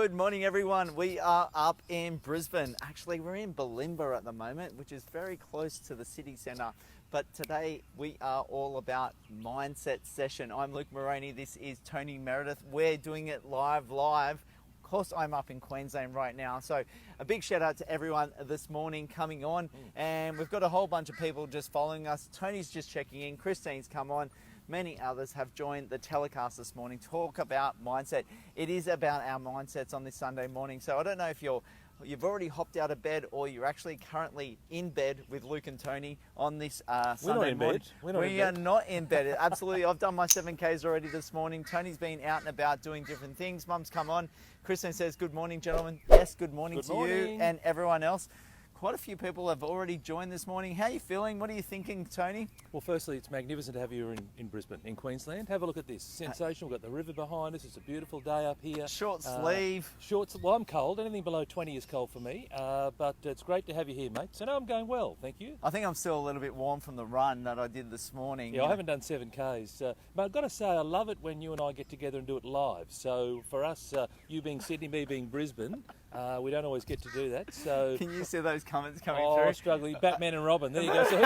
Good morning, everyone. We are up in Brisbane. Actually, we're in Bulimba at the moment, which is very close to the city centre. But today we are all about mindset session. I'm Luke Moroney. This is Tony Meredith. We're doing it live. Of course, I'm up in Queensland right now. So a big shout out to everyone this morning coming on. And we've got a whole bunch of people just following us. Tony's just checking in. Christine's come on. Many others have joined the telecast this morning to talk about mindset. It is about our mindsets on this Sunday morning. So I don't know if you've already hopped out of bed or you're actually currently in bed with Luke and Tony on this Sunday morning. We are not in bed. Absolutely. I've done my 7Ks already this morning. Tony's been out and about doing different things. Mum's come on. Kristen says, good morning, gentlemen. Yes, good morning to you and everyone else. Quite a few people have already joined this morning. How are you feeling? What are you thinking, Tony? Well, firstly, it's magnificent to have you in Brisbane, in Queensland. Have a look at this. Sensational. We've got the river behind us. It's a beautiful day up here. Short sleeve. Well, I'm cold. Anything below 20 is cold for me. But it's great to have you here, mate. So no, I'm going well. Thank you. I think I'm still a little bit warm from the run that I did this morning. Yeah, I haven't done 7Ks. But I've got to say, I love it when you and I get together and do it live. So for us, you being Sydney, me being Brisbane, we don't always get to do that. So can you see those comments coming through? Oh, struggling. Batman and Robin. There you go. So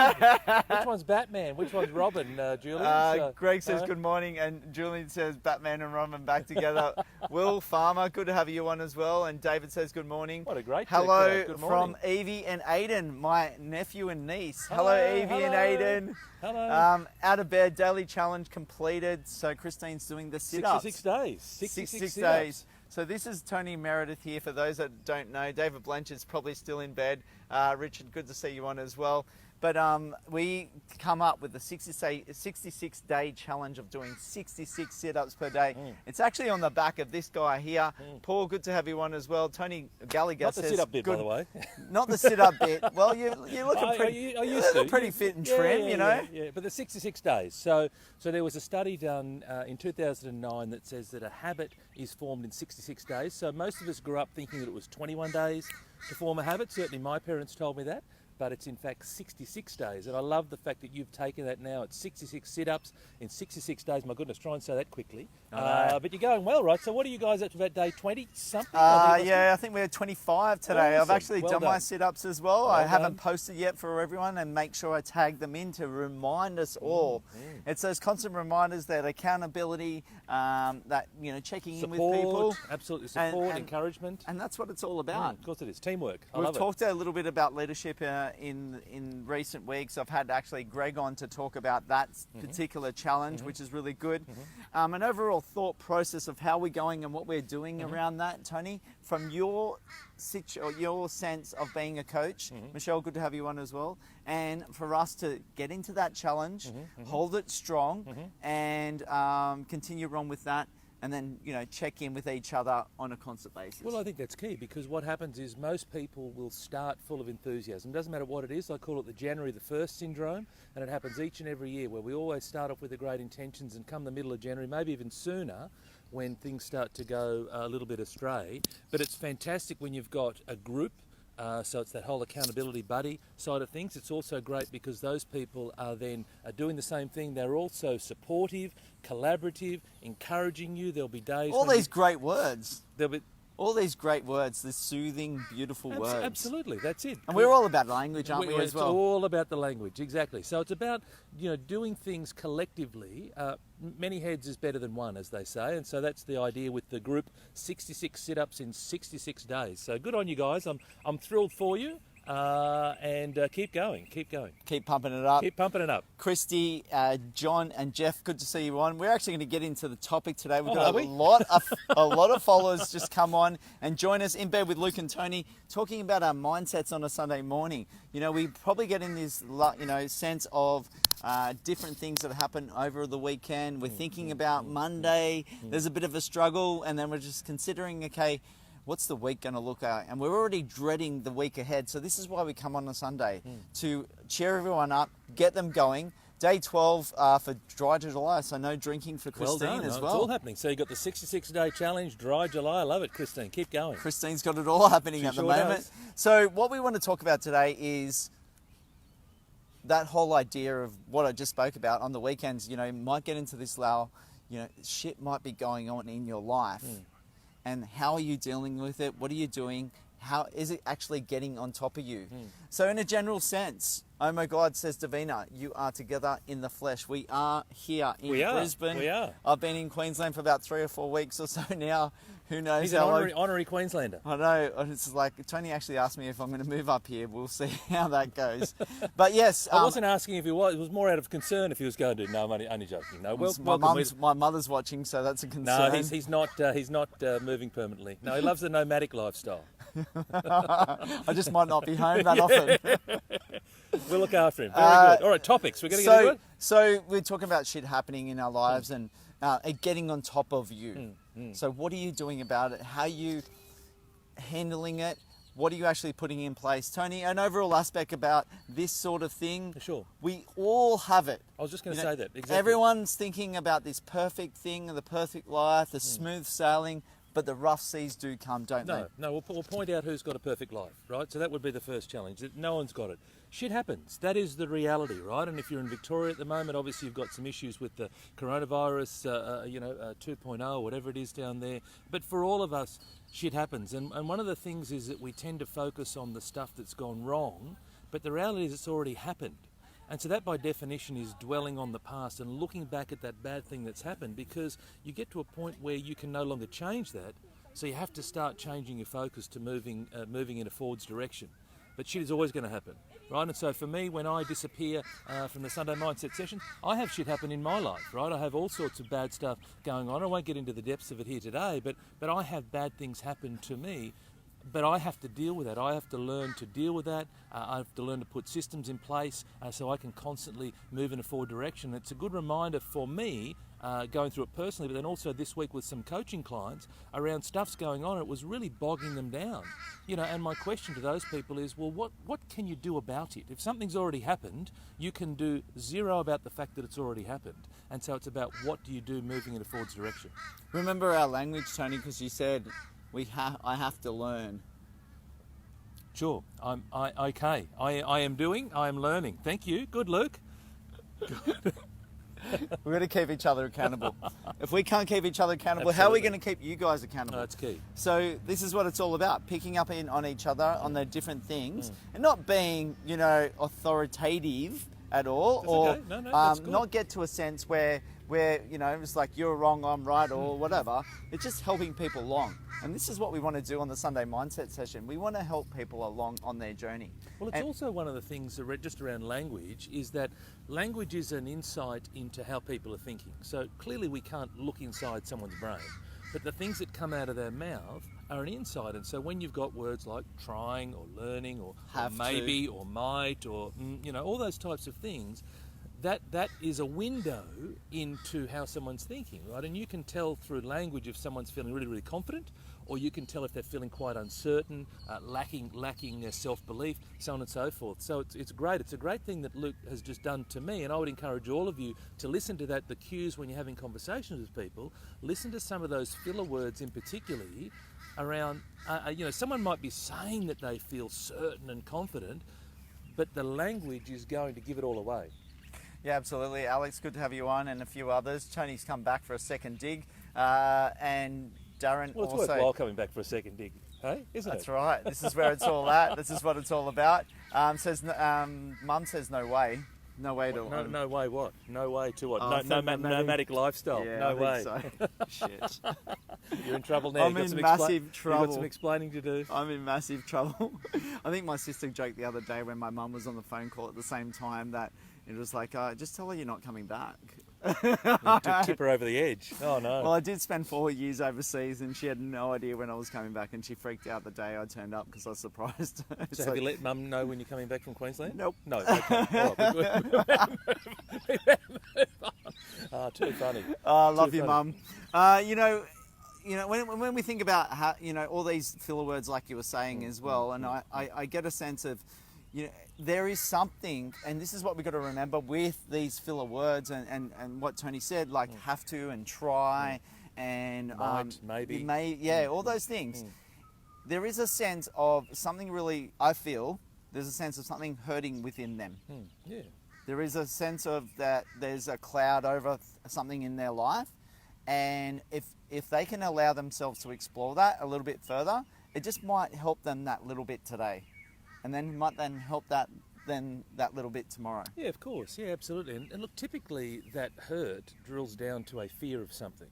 which one's Batman? Which one's Robin, Julian? Greg says good morning, and Julian says Batman and Robin back together. Will Farmer, good to have you on as well. And David says good morning. What a great hello good from Evie and Aiden, my nephew and niece. Hello Evie and Aiden. Hello. Out of bed, daily challenge completed. So Christine's doing the sit-ups. 66 days. 66 days. So this is Tony Meredith here. For those that don't know, David Blanchard's probably still in bed. Richard, good to see you on as well. But we come up with the 66-day challenge of doing 66 sit-ups per day. It's actually on the back of this guy here. Paul, good to have you on as well. Tony Gallagher says... Not the sit-up bit, by the way. Not the sit-up bit. Well, you're looking pretty fit and trim, you know. Yeah, but the 66 days. So there was a study done in 2009 that says that a habit is formed in 66 days. So most of us grew up thinking that it was 21 days to form a habit. Certainly my parents told me that. But it's in fact 66 days. And I love the fact that you've taken that now. It's 66 sit-ups in 66 days. My goodness, try and say that quickly. But you're going well, right? So what are you guys up to about day 20-something? I think we're 25 today. Awesome. I've actually done my sit-ups as well. I haven't posted yet for everyone, and make sure I tag them in to remind us all. It's those constant reminders, that accountability, that, checking in with people. Absolutely, support, encouragement. And that's what it's all about. Of course it is. Teamwork. We've talked a little bit about leadership in recent weeks. I've had actually Greg on to talk about that particular challenge, which is really good. An overall thought process of how we're going and what we're doing around that, Tony, from your sense of being a coach. Michelle, good to have you on as well. And for us to get into that challenge, hold it strong, and continue on with that. And then, check in with each other on a constant basis. Well, I think that's key, because what happens is most people will start full of enthusiasm. Doesn't matter what it is. I call it the January the 1st syndrome, and it happens each and every year, where we always start off with the great intentions, and come the middle of January, maybe even sooner, when things start to go a little bit astray. But it's fantastic when you've got a group. So it's that whole accountability buddy side of things. It's also great because those people are then doing the same thing. They're also supportive, collaborative, encouraging you. There'll be days... All these great words. There'll be... All these great words, the soothing, beautiful words. Absolutely, that's it. And we're all about language, aren't we, as well? It's all about the language, exactly. So it's about, doing things collectively. Many heads is better than one, as they say. And so that's the idea with the group, 66 sit-ups in 66 days. So good on you guys. I'm thrilled for you. And keep going. Keep pumping it up. Keep pumping it up. Christy, John and Jeff, good to see you on. We're actually going to get into the topic today. We've got a lot of followers just come on and join us in bed with Luke and Tony, talking about our mindsets on a Sunday morning. We probably get in this, sense of different things that happen over the weekend. We're thinking about Monday. There's a bit of a struggle, and then we're just considering, okay, what's the week going to look like? And we're already dreading the week ahead. So this is why we come on a Sunday, to cheer everyone up, get them going. Day 12 for Dry July, so no drinking for Christine as well. It's all happening. So you've got the 66-day challenge, Dry July. I love it, Christine. Keep going. Christine's got it all happening at the moment. Does. So what we want to talk about today is that whole idea of what I just spoke about on the weekends. You might get into this shit might be going on in your life. and how are you dealing with it? What are you doing? How is it actually getting on top of you? So in a general sense, oh my God, says Davina, you are together in the flesh. We are here in Brisbane. We are. I've been in Queensland for about 3 or 4 weeks or so now. Who knows? He's an honorary Queenslander. I know. It's like Tony actually asked me if I'm going to move up here. We'll see how that goes. But yes, I wasn't asking if he was. It was more out of concern if he was going to. No, I'm only joking. No, my mother's watching, so that's a concern. No, he's not. He's not moving permanently. No, he loves the nomadic lifestyle. I just might not be home that often. We'll look after him. Very good. All right, topics. We're going to get into it. So we're talking about shit happening in our lives and getting on top of you. So what are you doing about it? How are you handling it? What are you actually putting in place? Tony, an overall aspect about this sort of thing. Sure. We all have it. I was just going to say that. Exactly. Everyone's thinking about this perfect thing, the perfect life, the smooth sailing, but the rough seas do come, don't they? No, we'll point out who's got a perfect life, right? So that would be the first challenge. No one's got it. Shit happens. That is the reality, right? And if you're in Victoria at the moment, obviously you've got some issues with the coronavirus, 2.0, whatever it is down there. But for all of us, shit happens. And one of the things is that we tend to focus on the stuff that's gone wrong, but the reality is it's already happened. And so that by definition is dwelling on the past and looking back at that bad thing that's happened, because you get to a point where you can no longer change that. So you have to start changing your focus to moving in a forwards direction. But shit is always going to happen, right? And so for me, when I disappear from the Sunday Mindset session, I have shit happen in my life, right? I have all sorts of bad stuff going on. I won't get into the depths of it here today, but I have bad things happen to me. But I have to deal with that. I have to learn to deal with that. I have to learn to put systems in place so I can constantly move in a forward direction. It's a good reminder for me, going through it personally, but then also this week with some coaching clients around stuff's going on. It was really bogging them down. And my question to those people is, well, what can you do about it? If something's already happened, you can do zero about the fact that it's already happened. And so it's about what do you do moving in a forwards direction. Remember our language, Tony, because you said I have to learn. Sure. I am learning. Thank you. Good, Luke. We're going to keep each other accountable. If we can't keep each other accountable, how are we going to keep you guys accountable? That's key. So this is what it's all about, picking up on each other, on the different things, and not being, authoritative at all, that's okay. That's good. Not get to a sense where it's like you're wrong, I'm right, or whatever. It's just helping people along. And this is what we want to do on the Sunday Mindset session. We want to help people along on their journey. Well, it's also one of the things just around language is that language is an insight into how people are thinking. So clearly we can't look inside someone's brain, but the things that come out of their mouth are an insight. And so when you've got words like trying or learning or maybe or might or, all those types of things, that is a window into how someone's thinking, right? And you can tell through language if someone's feeling really, really confident, or you can tell if they're feeling quite uncertain, lacking self-belief, so on and so forth. So it's great. It's a great thing that Luke has just done to me, and I would encourage all of you to listen to the cues when you're having conversations with people. Listen to some of those filler words in particularly around, someone might be saying that they feel certain and confident, but the language is going to give it all away. Yeah, absolutely. Alex, good to have you on, and a few others. Tony's come back for a second dig, and Darren well, it's also... worthwhile coming back for a second dig, hey? Isn't That's it? right. This is where it's all at. This is what it's all about. Mum says no way. No way to... No way what? No way to what? Oh, nomadic lifestyle. Yeah, no way. So. Shit. You're in trouble now. I'm in massive trouble. You've got some explaining to do. I'm in massive trouble. I think my sister joked the other day when my mum was on the phone call at the same time that it was like, just tell her you're not coming back. To tip her over the edge. Oh no. Well, I did spend 4 years overseas and she had no idea when I was coming back, and she freaked out the day I turned up because I was surprised. So have you let Mum know when you're coming back from Queensland? Nope. No. Okay. All right, too funny. I love you, Mum. When we think about how, all these filler words like you were saying as well, and I get a sense of, there is something, and this is what we've got to remember with these filler words and what Tony said, like have to and try and might, maybe. All those things. There is a sense of something really, I feel, there's a sense of something hurting within them. Yeah. There is a sense of that there's a cloud over something in their life, And if they can allow themselves to explore that a little bit further, it just might help them that little bit today, and then might then help that little bit tomorrow. Yeah, of course. Yeah, absolutely. And look, typically that hurt drills down to a fear of something,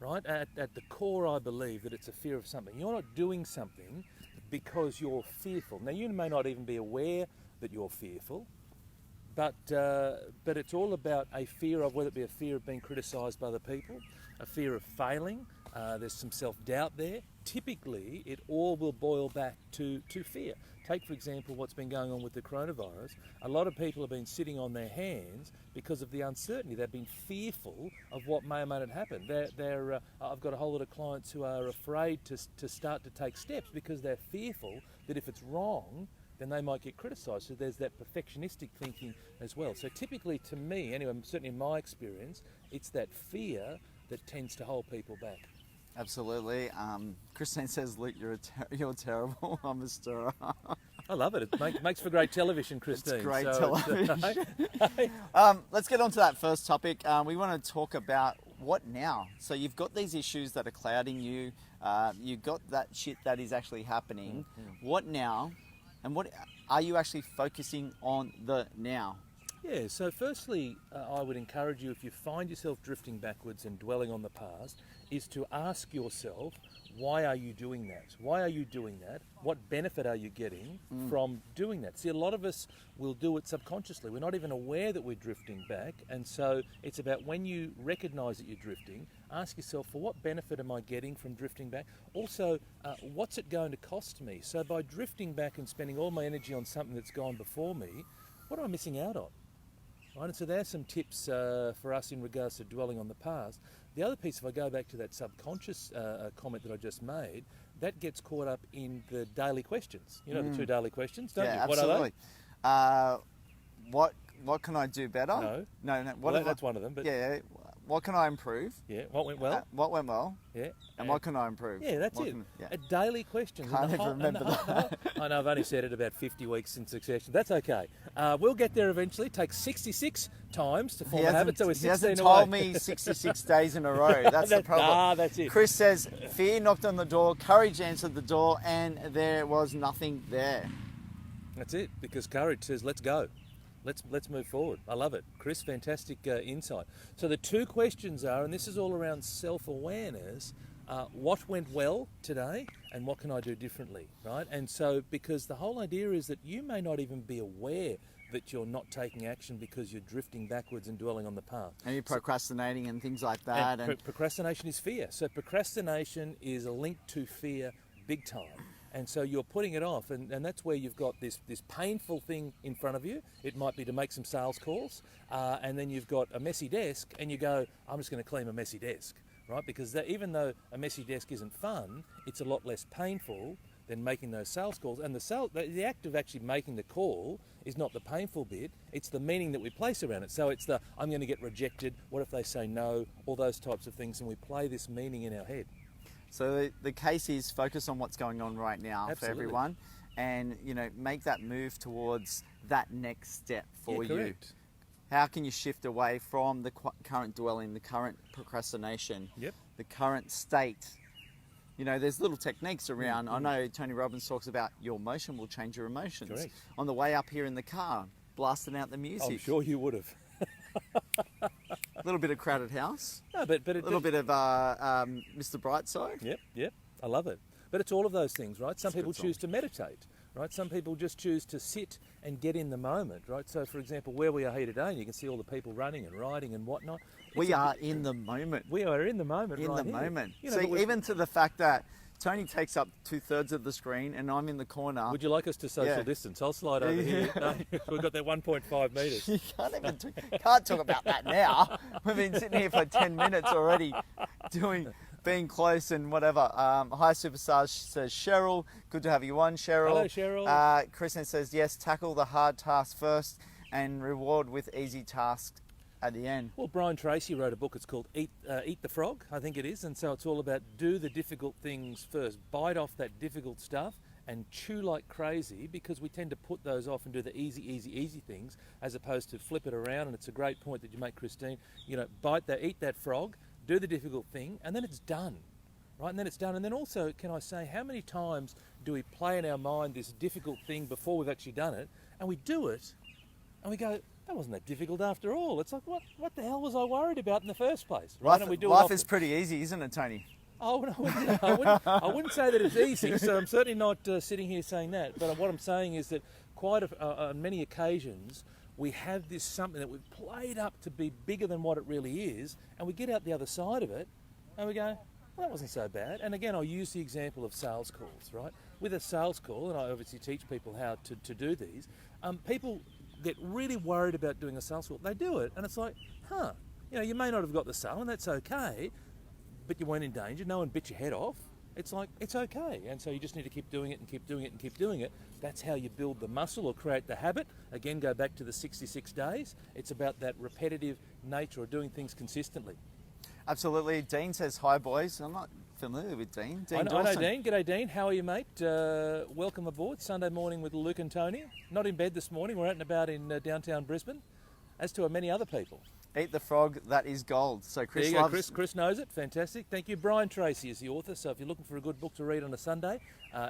right? At the core, I believe that it's a fear of something. You're not doing something because you're fearful. Now, you may not even be aware that you're fearful, but it's all about a fear of, whether it be a fear of being criticised by other people, a fear of failing. There's some self-doubt there. Typically, it all will boil back to fear. Take, for example, what's been going on with the coronavirus. A lot of people have been sitting on their hands because of the uncertainty. They've been fearful of what may or may not happen. I've got a whole lot of clients who are afraid to start to take steps because they're fearful that if it's wrong, then they might get criticised. So there's that perfectionistic thinking as well. So typically, to me, anyway, certainly in my experience, it's that fear that tends to hold people back. Absolutely. Christine says, Luke, you're terrible. I'm a stirrer. I love it. It makes for great television, Christine. It's great television. Let's get on to that first topic. We want to talk about what now. So you've got these issues that are clouding you. You've got that shit that is actually happening. Mm-hmm. What now? And what are you actually focusing on the now? Yeah, so firstly, I would encourage you, if you find yourself drifting backwards and dwelling on the past, is to ask yourself, why are you doing that? Why are you doing that? What benefit are you getting from doing that? See, a lot of us will do it subconsciously. We're not even aware that we're drifting back. And so it's about, when you recognise that you're drifting, ask yourself, for what benefit am I getting from drifting back? Also, what's it going to cost me? So by drifting back and spending all my energy on something that's gone before me, what am I missing out on? Right, and so there's some tips for us in regards to dwelling on the past. The other piece, if I go back to that subconscious comment that I just made, that gets caught up in the daily questions. You know the two daily questions, don't you? Absolutely. What are they? What can I do better? No. That's one of them. But yeah. What can I improve? Yeah. What went well? What went well? Yeah. And what can I improve? Yeah, that's it. A daily question. Can't even remember that. I know, I've only said it about 50 weeks in succession. That's okay. We'll get there eventually. It takes 66 times to form a habit, so we're 16 He hasn't away. told me 66 days in a row. That's the problem. That's it. Chris says, fear knocked on the door, courage answered the door, and there was nothing there. That's it, because courage says, let's go. Let's move forward. I love it. Chris, fantastic insight. So the two questions are, and this is all around self-awareness, what went well today and what can I do differently, right? And so, because the whole idea is that you may not even be aware that you're not taking action because you're drifting backwards and dwelling on the past. And you're procrastinating and things like that. And procrastination is fear. So procrastination is a link to fear big time. And so you're putting it off, and that's where you've got this painful thing in front of you. It might be to make some sales calls, and then you've got a messy desk, and you go, I'm just going to clean a messy desk, right? Because even though a messy desk isn't fun, it's a lot less painful than making those sales calls. And the act of actually making the call is not the painful bit, it's the meaning that we place around it. So it's the, I'm going to get rejected, what if they say no, all those types of things, and we play this meaning in our head. So the case is focus on what's going on right now. Absolutely. For everyone, and make that move towards that next step for you. Correct. How can you shift away from the current dwelling, the current procrastination, the current state? There's little techniques around. I know Tony Robbins talks about your motion will change your emotions. Correct. On the way up here in the car, blasting out the music. I'm sure you would have. A little bit of Crowded House. No, but a little bit of Mr. Brightside. Yep. I love it. But it's all of those things, right? Some people choose to meditate, right? Some people just choose to sit and get in the moment, right? So, for example, where we are here today, and you can see all the people running and riding and whatnot. We are in the moment. We are in the moment, in right the here. moment. So even to the fact that Tony takes up 2/3 of the screen and I'm in the corner. Would you like us to social distance? I'll slide over here. No, we've got that 1.5 metres. You can't talk about that now. We've been sitting here for 10 minutes already being close and whatever. Hi Superstars, says Cheryl. Good to have you on, Cheryl. Hello, Cheryl. Kristen says, yes, tackle the hard task first and reward with easy tasks at the end. Well, Brian Tracy wrote a book, it's called Eat the Frog, I think it is, and so it's all about do the difficult things first, bite off that difficult stuff and chew like crazy, because we tend to put those off and do the easy things as opposed to flip it around. And it's a great point that you make, Christine. Eat that frog, do the difficult thing, and then it's done, right? And then it's done. And then also, can I say, how many times do we play in our mind this difficult thing before we've actually done it, and we do it, and we go, that wasn't that difficult after all. It's like, what the hell was I worried about in the first place? Right? Life is pretty easy, isn't it, Tony? Oh, no, I wouldn't say that it's easy, so I'm certainly not sitting here saying that. But what I'm saying is that on many occasions, we have this something that we've played up to be bigger than what it really is, and we get out the other side of it, and we go, well, that wasn't so bad. And again, I'll use the example of sales calls, right? With a sales call, and I obviously teach people how to do these, people get really worried about doing a sales call. They do it, and it's like, you may not have got the sale, and that's okay, but you weren't in danger. No one bit your head off. It's like, it's okay. And so you just need to keep doing it and keep doing it and keep doing it. That's how you build the muscle or create the habit. Again, go back to the 66 days. It's about that repetitive nature of doing things consistently. Absolutely. Dean says, hi, boys. I'm not familiar with Dean. I know Dean. G'day, Dean. How are you, mate? Welcome aboard. Sunday morning with Luke and Tony. Not in bed this morning. We're out and about in downtown Brisbane, as to many other people. Eat the frog, that is gold. So Chris there you loves... go, Chris knows it. Fantastic. Thank you. Brian Tracy is the author, so if you're looking for a good book to read on a Sunday,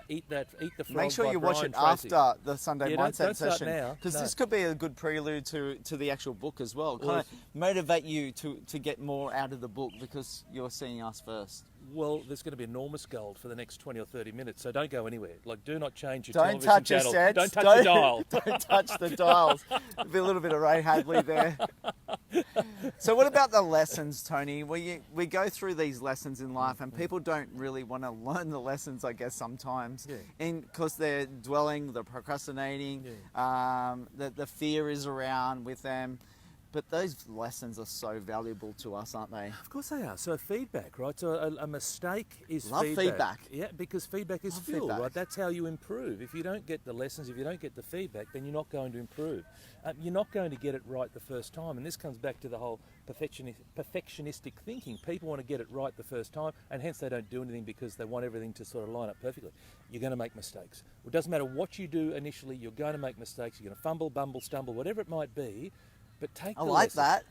Eat the Frog. Make sure you watch it Tracy. after the Sunday mindset don't session, because this could be a good prelude to the actual book as well. Kind of motivate you to get more out of the book because you're seeing us first. Well, there's going to be enormous gold for the next 20 or 30 minutes, so don't go anywhere. Like, do not change your television channel. Don't touch the dial. Don't touch the dials. There'll be a little bit of Ray Hadley there. So what about the lessons, Tony? We go through these lessons in life, and people don't really want to learn the lessons, I guess, sometimes. Because they're dwelling, they're procrastinating, the fear is around with them. But those lessons are so valuable to us, aren't they? Of course they are. So feedback, right? So a mistake is Love feedback. Yeah, because feedback is fuel, right? That's how you improve. If you don't get the lessons, if you don't get the feedback, then you're not going to improve. You're not going to get it right the first time. And this comes back to the whole perfectionistic thinking. People want to get it right the first time, and hence they don't do anything because they want everything to sort of line up perfectly. You're going to make mistakes. It doesn't matter what you do initially, you're going to make mistakes. You're going to fumble, bumble, stumble, whatever it might be. But take the like lesson. That.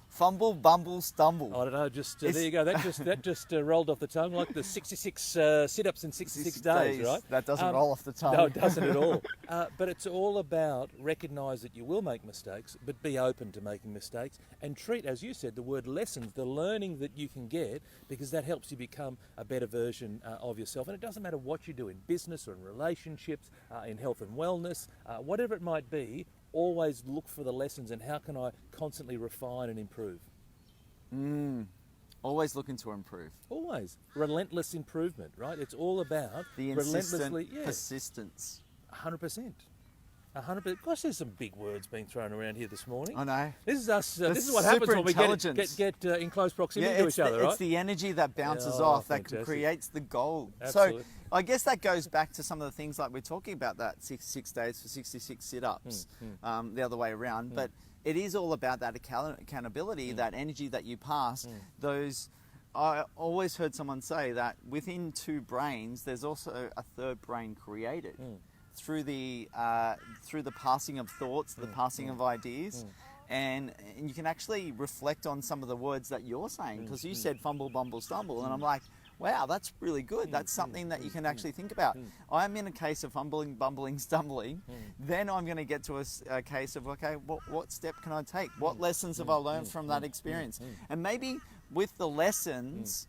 Fumble, bumble, stumble. I don't know, there you go. That just rolled off the tongue like the 66 sit-ups in 66 days, right? That doesn't roll off the tongue. No, it doesn't at all. But it's all about recognise that you will make mistakes, but be open to making mistakes and treat, as you said, the word lessons, the learning that you can get, because that helps you become a better version of yourself. And it doesn't matter what you do in business or in relationships, in health and wellness, whatever it might be. Always look for the lessons and how can I constantly refine and improve. Always looking to improve. Always. Relentless improvement, right? It's all about the relentlessly persistence. 100%. 100%. Gosh, there's some big words being thrown around here this morning. I know. This is us. This is what happens when we get in close proximity to each other, right? It's the energy that bounces off that creates the gold. Absolutely. So I guess that goes back to some of the things like we're talking about, that 66 days for 66 sit-ups, the other way around. But it is all about that accountability, that energy that you pass. I always heard someone say that within two brains, there's also a third brain created. Through the passing of thoughts, the passing of ideas, and you can actually reflect on some of the words that you're saying, because you said fumble, bumble, stumble, and I'm like, wow, that's really good. That's something that you can actually think about. I'm in a case of fumbling, bumbling, stumbling. Then I'm going to get to a case of, okay, what step can I take? What lessons have I learned from that experience? And maybe with the lessons,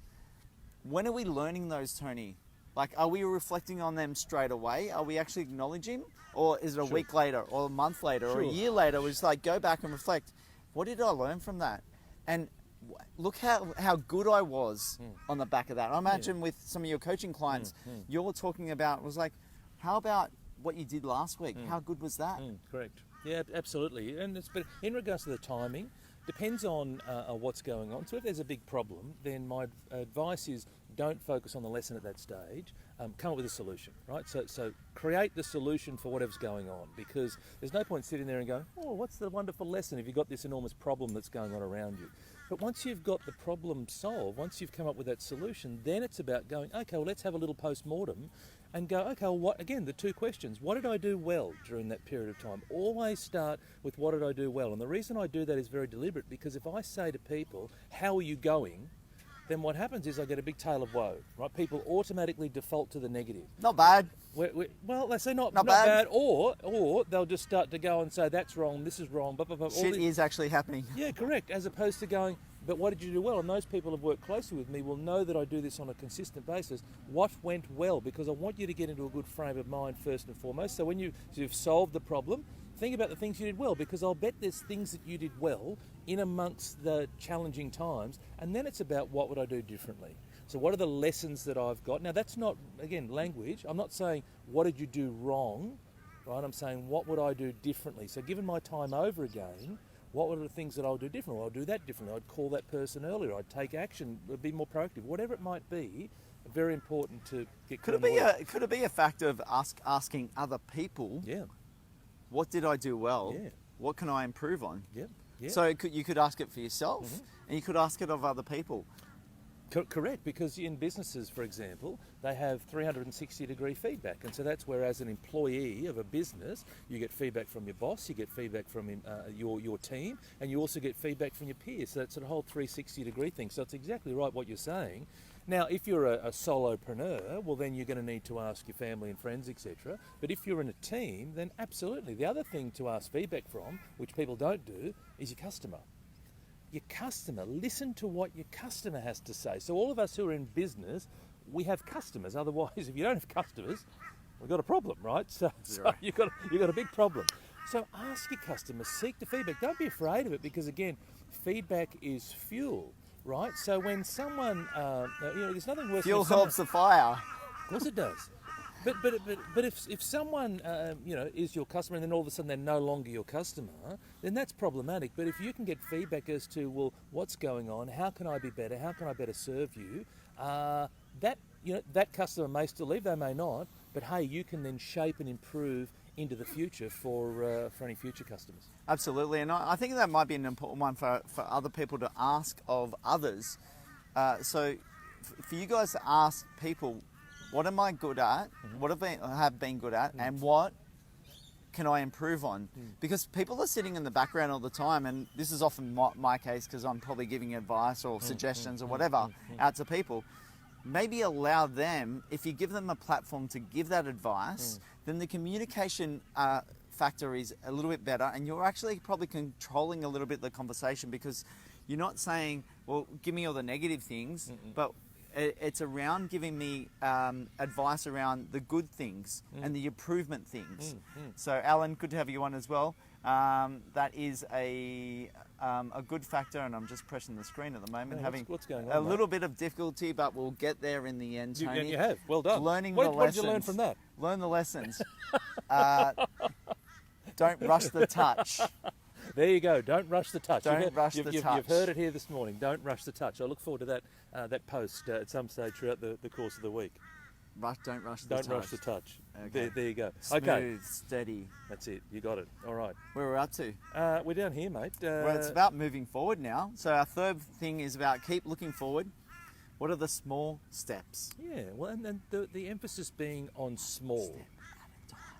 when are we learning those, Tony? Like, are we reflecting on them straight away? Are we actually acknowledging? Or is it a week later, or a month later, or a year later? We just like go back and reflect. What did I learn from that? And look how good I was on the back of that. I imagine with some of your coaching clients, you're talking about was like, how about what you did last week? How good was that? Correct. Yeah, absolutely. But in regards to the timing, depends on what's going on. So if there's a big problem, then my advice is don't focus on the lesson at that stage. Come up with a solution, right? So create the solution for whatever's going on, because there's no point sitting there and going, oh, what's the wonderful lesson if you've got this enormous problem that's going on around you. But once you've got the problem solved, once you've come up with that solution, then it's about going, okay, well, let's have a little post-mortem and go, okay, well, the two questions. What did I do well during that period of time? Always start with what did I do well. And the reason I do that is very deliberate, because if I say to people, how are you going? then what happens is I get a big tail of woe, right? People automatically default to the negative. Not bad. Well, they say not Not bad, bad. or they'll just start to go and say that's wrong, this is wrong, blah, blah, blah. Shit is actually happening. Yeah, correct. As opposed to going, but what did you do well? And those people who have worked closely with me will know that I do this on a consistent basis. What went well? Because I want you to get into a good frame of mind first and foremost. So when you've solved the problem, think about the things you did well, because I'll bet there's things that you did well in amongst the challenging times, and then it's about what would I do differently. So what are the lessons that I've got? Now that's not, again, language. I'm not saying what did you do wrong, right? I'm saying what would I do differently. So given my time over again, what are the things that I'll do differently? Well, I'll do that differently. I'd call that person earlier. I'd take action. I'd be more proactive. Whatever it might be, very important to get. Could it be a fact of asking other people? Yeah. What did I do well? Yeah. What can I improve on? Yeah. Yeah. So you could ask it for yourself, and you could ask it of other people. Correct, because in businesses, for example, they have 360-degree feedback, and so that's where, as an employee of a business, you get feedback from your boss, you get feedback from your team, and you also get feedback from your peers. So that's a whole 360-degree thing. So it's exactly right what you're saying. Now, if you're a solopreneur, well, then you're going to need to ask your family and friends, etc. But if you're in a team, then absolutely. The other thing to ask feedback from, which people don't do, is your customer. Your customer, listen to what your customer has to say. So all of us who are in business, we have customers. Otherwise, if you don't have customers, we've got a problem, right? So you've got a big problem. So ask your customers, seek the feedback. Don't be afraid of it, because again, feedback is fuel, right? So when someone, there's nothing worse. Fuel helps the fire. Of course it does. But if someone is your customer and then all of a sudden they're no longer your customer, then that's problematic. But if you can get feedback as to, well, what's going on, how can I be better, how can I better serve you, that customer may still leave, they may not, but hey, you can then shape and improve into the future for any future customers. Absolutely, and I think that might be an important one for other people to ask of others. So for you guys to ask people, what am I good at? What have been good at? And what can I improve on? Because people are sitting in the background all the time, and this is often my case, because I'm probably giving advice or suggestions or whatever out to people. Maybe allow them, if you give them a platform to give that advice, then the communication factor is a little bit better, and you're actually probably controlling a little bit the conversation, because you're not saying, well, give me all the negative things, but it's around giving me advice around the good things and the improvement things. So Alan, good to have you on as well. That is a good factor, and I'm just pressing the screen at the moment, having what's going on, a little bit of difficulty, but we'll get there in the end, Tony. You have, well done. Learning what the lessons. What did you learn from that? Learn the lessons. Don't rush the touch. There you go. Don't rush the touch. Don't rush the touch. You've heard it here this morning. Don't rush the touch. I look forward to that post at some stage throughout the course of the week. Don't rush the touch. Don't rush the touch. Okay. There you go. Smooth, okay. steady. That's it. You got it. All right. Where we're up to? We're down here, mate. Well, it's about moving forward now. So our third thing is about keep looking forward. What are the small steps? Yeah. Well, and the emphasis being on small.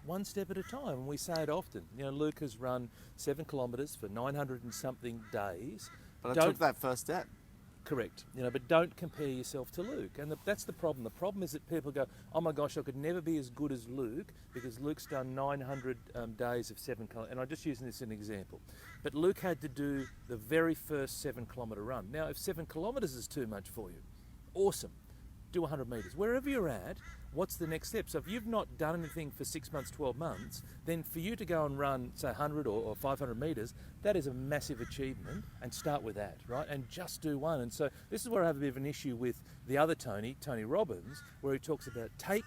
One step at a time, and we say it often. You know, Luke has run 7 kilometres for 900 and something days. But I took that first step. Correct. But don't compare yourself to Luke, and that's the problem. The problem is that people go, "Oh my gosh, I could never be as good as Luke because Luke's done 900 days of 7 kilometres." And I'm just using this as an example, but Luke had to do the very first 7 kilometre run. Now, if 7 kilometres is too much for you, awesome. Do 100 metres. Wherever you're at, what's the next step? So if you've not done anything for 6 months, 12 months, then for you to go and run, say, 100 or 500 metres, that is a massive achievement, and start with that, right? And just do one. And so this is where I have a bit of an issue with the other Tony Robbins, where he talks about take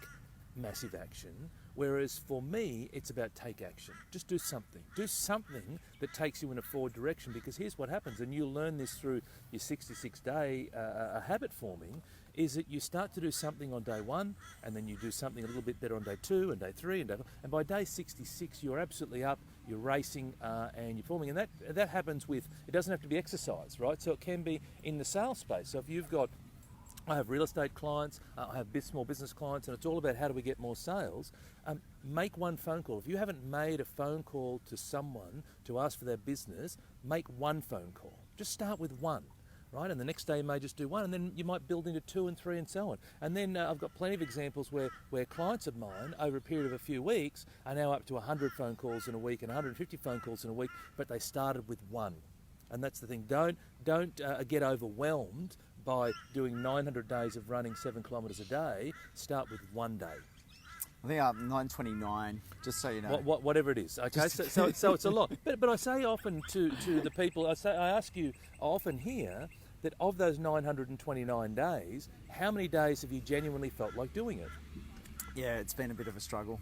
massive action, whereas for me, it's about take action. Just do something. Do something that takes you in a forward direction, because here's what happens, and you'll learn this through your 66-day habit forming, is that you start to do something on day 1, and then you do something a little bit better on day 2 and day 3 and by day 66 you're absolutely up, you're racing and you're forming. And that happens with, it doesn't have to be exercise, right? So it can be in the sales space. So if you've got, I have real estate clients, I have small business clients, and it's all about how do we get more sales. Make one phone call. If you haven't made a phone call to someone to ask for their business, make one phone call. Just start with one. right? And the next day you may just do one, and then you might build into 2 and 3 and so on. And then I've got plenty of examples where clients of mine, over a period of a few weeks, are now up to 100 phone calls in a week and 150 phone calls in a week, but they started with one. And that's the thing. Don't get overwhelmed by doing 900 days of running 7 kilometres a day. Start with 1 day. I think I'm 929, just so you know. Whatever it is. Okay, so it's a lot. But I say often to the people, I ask you often here that of those 929 days, how many days have you genuinely felt like doing it? Yeah, it's been a bit of a struggle.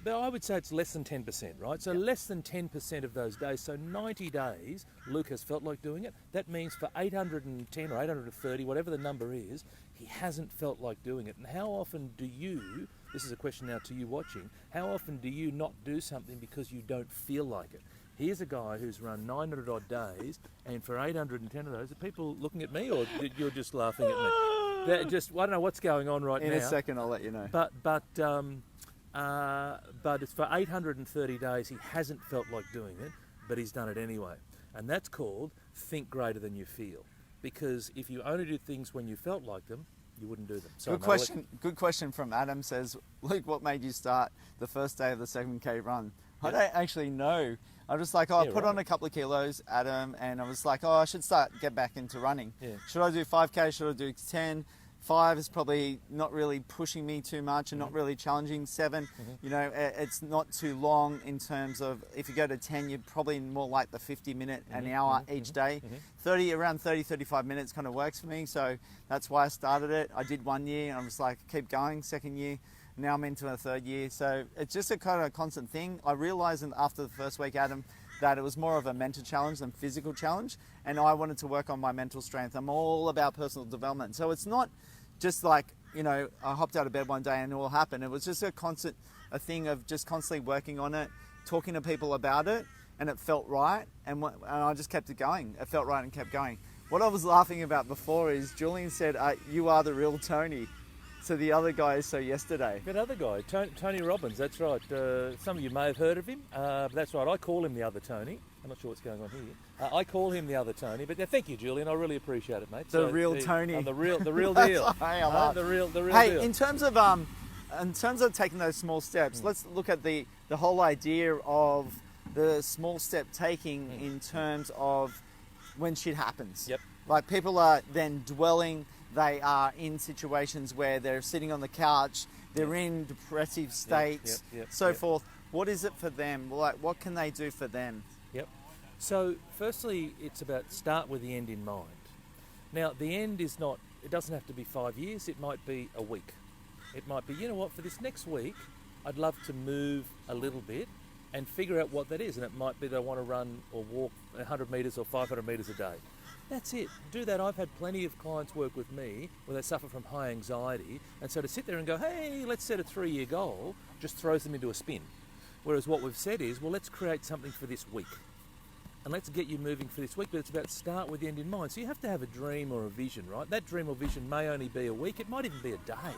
But I would say it's less than 10%, right? So less than 10% of those days, so 90 days, Luke has felt like doing it. That means for 810 or 830, whatever the number is, he hasn't felt like doing it. And how often do you, this is a question now to you watching, how often do you not do something because you don't feel like it? Here's a guy who's run 900 odd days, and for 810 of those, are people looking at me, or you're just laughing at me? I don't know what's going on right now. In a second, I'll let you know. But it's for 830 days he hasn't felt like doing it, but he's done it anyway. And that's called think greater than you feel. Because if you only do things when you felt like them, you wouldn't do them. So Good question from Adam. Says, Luke, what made you start the first day of the 7K run? I don't actually know. I was just like, I put on a couple of kilos, Adam, and I was like, I should get back into running. Yeah. Should I do 5K? Should I do 10? 5 is probably not really pushing me too much and not really challenging. 7, it's not too long in terms of, if you go to 10, you're probably more like the 50-minute, an hour each day. 35 minutes kind of works for me. So that's why I started it. I did 1 year and I was like, keep going. 2nd year, now I'm into a 3rd year. So it's just a kind of constant thing. I realized after the first week, Adam, that it was more of a mental challenge than physical challenge. And I wanted to work on my mental strength. I'm all about personal development. So it's not just like, I hopped out of bed one day and it all happened. It was just a thing of just constantly working on it, talking to people about it, and it felt right. And I just kept it going. It felt right and kept going. What I was laughing about before is Julian said, you are the real Tony. So the other guy, yesterday. That other guy, Tony Robbins, that's right. Some of you may have heard of him. But that's right, I call him the other Tony. I'm not sure what's going on here. I call him the other Tony, but thank you, Julian. I really appreciate it, mate. The real Tony. The real deal. The real hey, deal. in terms of taking those small steps, let's look at the whole idea of the small step taking in terms of when shit happens. Yep. Like people are then dwelling. They are in situations where they're sitting on the couch. They're in depressive states, forth. What is it for them? Like, what can they do for them? Yep. So, firstly, it's about start with the end in mind. Now, the end is not, it doesn't have to be 5 years. It might be a week. It might be, for this next week, I'd love to move a little bit and figure out what that is. And it might be that I want to run or walk 100 metres or 500 metres a day. That's it. Do that. I've had plenty of clients work with me where they suffer from high anxiety, and so to sit there and go, hey, let's set a 3-year goal, just throws them into a spin. Whereas what we've said is, well, let's create something for this week. And let's get you moving for this week, but it's about start with the end in mind. So you have to have a dream or a vision, right? That dream or vision may only be a week. It might even be a day,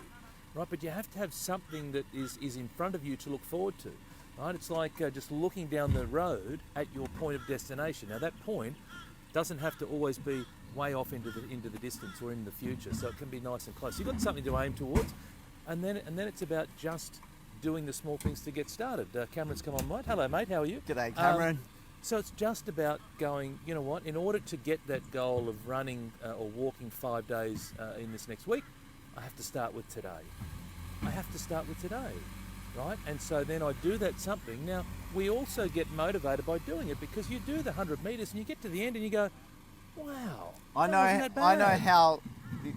right? But you have to have something that is in front of you to look forward to, right? It's like just looking down the road at your point of destination. Now, that point doesn't have to always be way off into the distance or in the future, so it can be nice and close. You've got something to aim towards, and then it's about just doing the small things to get started. Cameron's come on, mate. Hello, mate. How are you? G'day, Cameron. So it's just about going, you know what, in order to get that goal of running or walking 5 days in this next week, I have to start with today. Right? And so then I do that something. Now, we also get motivated by doing it because you do the 100 metres and you get to the end and you go, wow, I know how.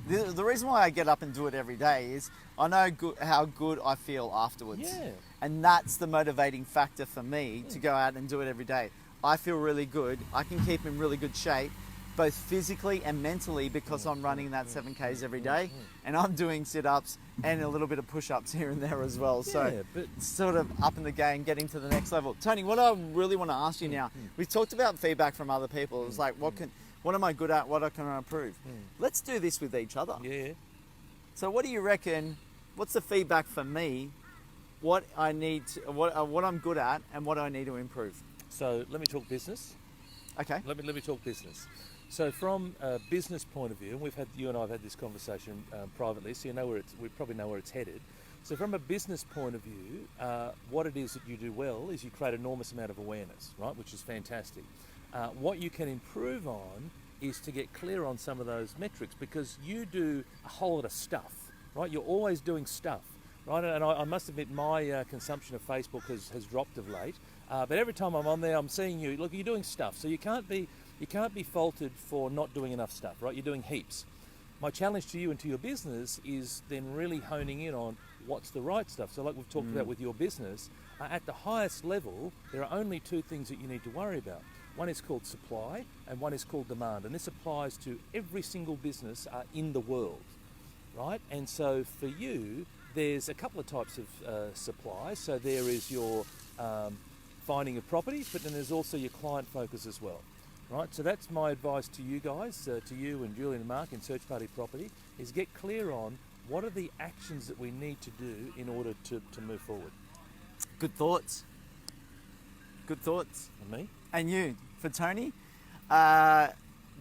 The reason why I get up and do it every day is I know how good I feel afterwards. Yeah. And that's the motivating factor for me to go out and do it every day. I feel really good. I can keep in really good shape, both physically and mentally, because I'm running that 7Ks every day and I'm doing sit-ups and a little bit of push-ups here and there as well. So it's sort of up in the game, getting to the next level. Tony, what I really want to ask you now, we've talked about feedback from other people. It's like, what am I good at? What can I improve? Let's do this with each other. Yeah. So what do you reckon, what's the feedback for me? What I need to, what I'm good at and what I need to improve? So let me talk business. Okay. Let me talk business. So from a business point of view, and you and I have had this conversation privately, so we probably know where it's headed. So from a business point of view, what it is that you do well is you create an enormous amount of awareness, right, which is fantastic. What you can improve on is to get clear on some of those metrics, because you do a whole lot of stuff, right? You're always doing stuff, right? And I must admit my consumption of Facebook has dropped of late, but every time I'm on there, I'm seeing you, look, you're doing stuff, so you can't be faulted for not doing enough stuff, right? You're doing heaps. My challenge to you and to your business is then really honing in on what's the right stuff. So like we've talked about with your business, at the highest level, there are only two things that you need to worry about. One is called supply and one is called demand. And this applies to every single business in the world, right? And so for you, there's a couple of types of supply. So there is your finding of property, but then there's also your client focus as well. Right, so that's my advice to you guys, to you and Julian and Mark in Search Party Property, is get clear on what are the actions that we need to do in order to move forward. Good thoughts. Good thoughts. And me? And you, for Tony,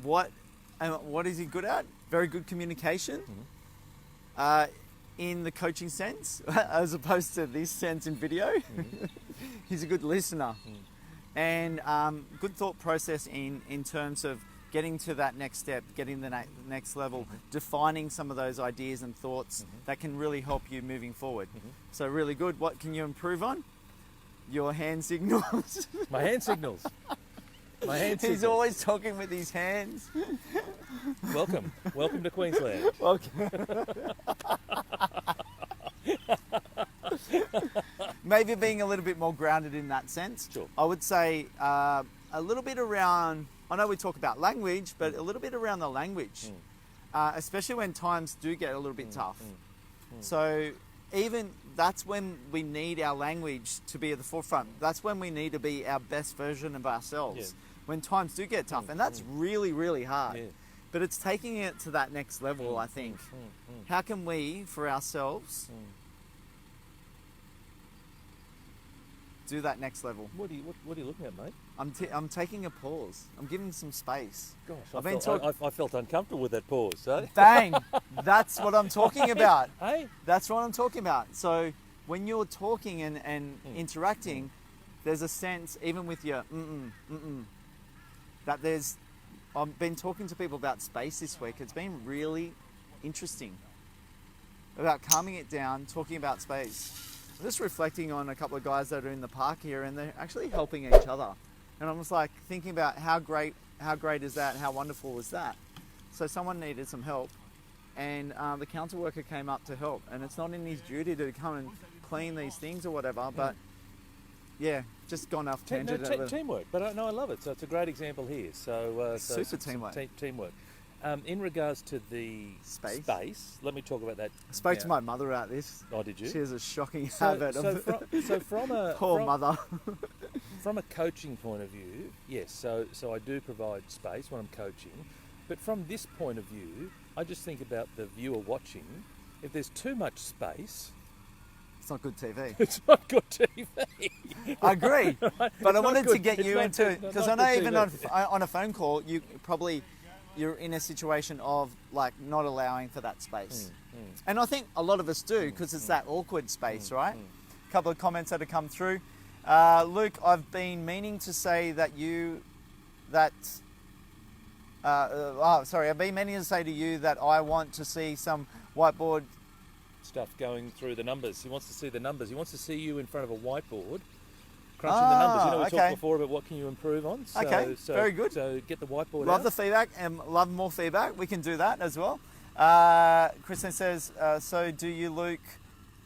what is he good at? Very good communication. In the coaching sense, as opposed to this sense in video. He's a good listener. And good thought process in terms of getting to that next step, getting the next level, defining some of those ideas and thoughts that can really help you moving forward. So really good. What can you improve on? Your hand signals. My hand signals. My hand signals. He's always talking with his hands. Welcome to Queensland. Welcome. Maybe being a little bit more grounded in that sense. Sure. I would say a little bit around, I know we talk about language, but a little bit around the language, especially when times do get a little bit tough. So even that's when we need our language to be at the forefront. That's when we need to be our best version of ourselves when times do get tough. And that's really, really hard. Yeah. But it's taking it to that next level, I think. How can we, for ourselves, do that next level? What are you looking at, mate? I'm taking a pause. I'm giving some space. Gosh, I I felt uncomfortable with that pause. Eh? Bang! That's what I'm talking about. Hey? That's what I'm talking about. So when you're talking and interacting, there's a sense, even with your that there's. I've been talking to people about space this week. It's been really interesting about calming it down, talking about space. I'm just reflecting on a couple of guys that are in the park here, and they're actually helping each other. And I'm just like thinking about how great is that? How wonderful is that? So someone needed some help, and the council worker came up to help. And it's not in his duty to come and clean these things or whatever, but yeah, just gone off tangent. Teamwork, but no, I love it. So it's a great example here. So super teamwork. Teamwork. In regards to the space, let me talk about that. I spoke to my mother about this. Oh, did you? She has a shocking habit of from a mother. From a coaching point of view, yes. So I do provide space when I'm coaching, but from this point of view, I just think about the viewer watching. If there's too much space, it's not good TV. It's not good TV. I agree, but It's I wanted not to get good- you it's into, not because I good know even TV. on a phone call, you're in a situation of like not allowing for that space. And I think a lot of us do, because it's that awkward space, right? A couple of comments that have come through. Luke, I've been meaning to say I've been meaning to say to you that I want to see some whiteboard Stuff going through the numbers. He wants to see the numbers. He wants to see you in front of a whiteboard, crunching the numbers. You know, we talked before about what can you improve on. So, very good. So get the whiteboard Love out. the feedback and love more feedback. We can do that as well. Kristen says, so do you, Luke,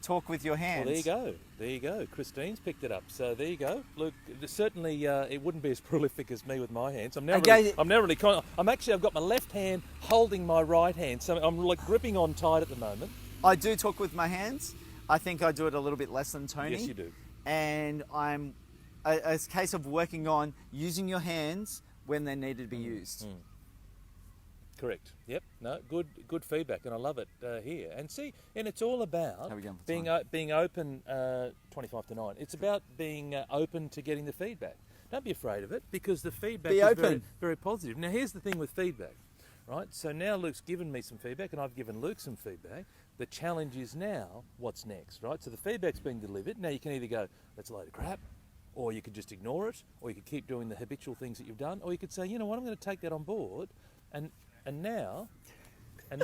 talk with your hands? Well, there you go. Christine's picked it up. So there you go. Look, certainly it wouldn't be as prolific as me with my hands. I've got my left hand holding my right hand, so I'm like gripping on tight at the moment. I do talk with my hands. I think I do it a little bit less than Tony. Yes, you do. And it's a case of working on using your hands when they need to be used. Correct. Yep. No. Good feedback, and I love it here. And see, and it's all about How we going for being open. 25 to 9. It's about being open to getting the feedback. Don't be afraid of it, because the feedback Be is open. very, very positive. Now, here's the thing with feedback, right? So now Luke's given me some feedback and I've given Luke some feedback. The challenge is now, what's next, right? So the feedback's being delivered. Now you can either go, that's a load of crap, or you could just ignore it, or you could keep doing the habitual things that you've done, or you could say, you know what, I'm going to take that on board, and now I'm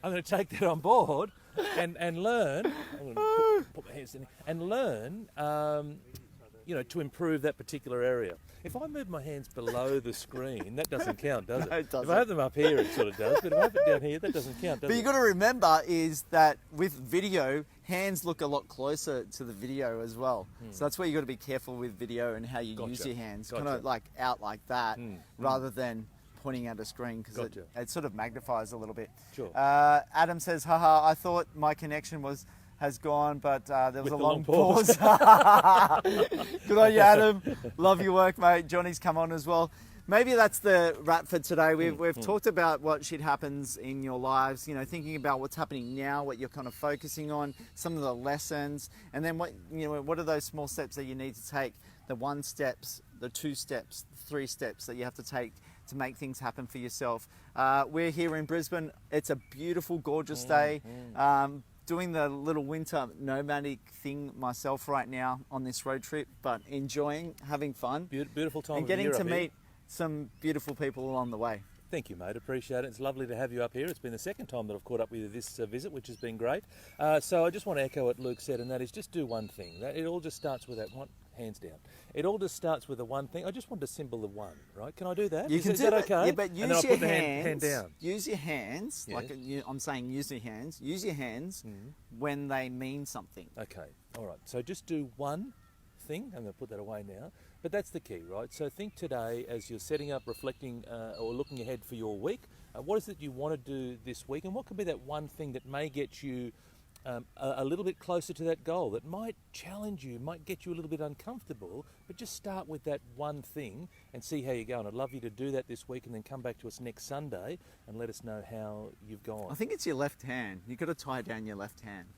going to take that on board and learn. I'm going to put my hands in and learn, to improve that particular area. If I move my hands below the screen, that doesn't count, does it? No, it doesn't. If I have them up here, it sort of does. But if I have it down here, that doesn't count, does But it? you've got to remember is that with video, hands look a lot closer to the video as well. So that's where you've got to be careful with video and how you use your hands. Kind of like out like that rather than pointing at a screen, because it sort of magnifies a little bit. Sure. Adam says, haha, I thought my connection has gone, but there was With a the long long pause. Good on you, Adam. Love your work, mate. Johnny's come on as well. Maybe that's the wrap for today. We've talked about what shit happens in your lives, thinking about what's happening now, what you're kind of focusing on, some of the lessons, and then what are those small steps that you need to take, the 1 steps, the 2 steps, the 3 steps that you have to take to make things happen for yourself. We're here in Brisbane. It's a beautiful, gorgeous day. Doing the little winter nomadic thing myself right now on this road trip, but enjoying, having fun. Beautiful time and of the getting year to up here. meet some beautiful people along the way. Thank you, mate. Appreciate it. It's lovely to have you up here. It's been the second time that I've caught up with you this visit, which has been great. So I just want to echo what Luke said, and that is just do one thing. It all just starts with that one. Hands down. It all just starts with the one thing. I just want to symbol the one, right? Can I do that? You can is do that that, okay? yeah, but And then use I'll your put the hands. hand down. Use your hands, Yes. like I'm saying, use your hands. Use your hands when they mean something. Okay, all right. So just do one thing. I'm going to put that away now. But that's the key, right? So think today as you're setting up, reflecting, or looking ahead for your week. What is it you want to do this week? And what could be that one thing that may get you a little bit closer to that goal, that might challenge you, might get you a little bit uncomfortable, but just start with that one thing and see how you go. And I'd love you to do that this week and then come back to us next Sunday and let us know how you've gone. I think it's your left hand. You've got to tie down your left hand.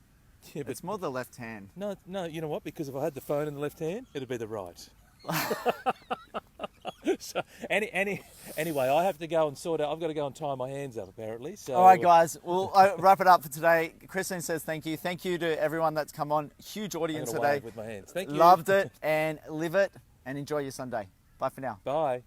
Yeah, but It's more the left hand. no, you know what? Because if I had the phone in the left hand, it'd be the right. So anyway, I have to go and sort out. I've got to go and tie my hands up apparently. So All right, guys, we'll wrap it up for today. Christine says thank you. Thank you to everyone that's come on. Huge I'm audience gonna today. wave with my hands. Thank you. Loved it and live it and enjoy your Sunday. Bye for now. Bye.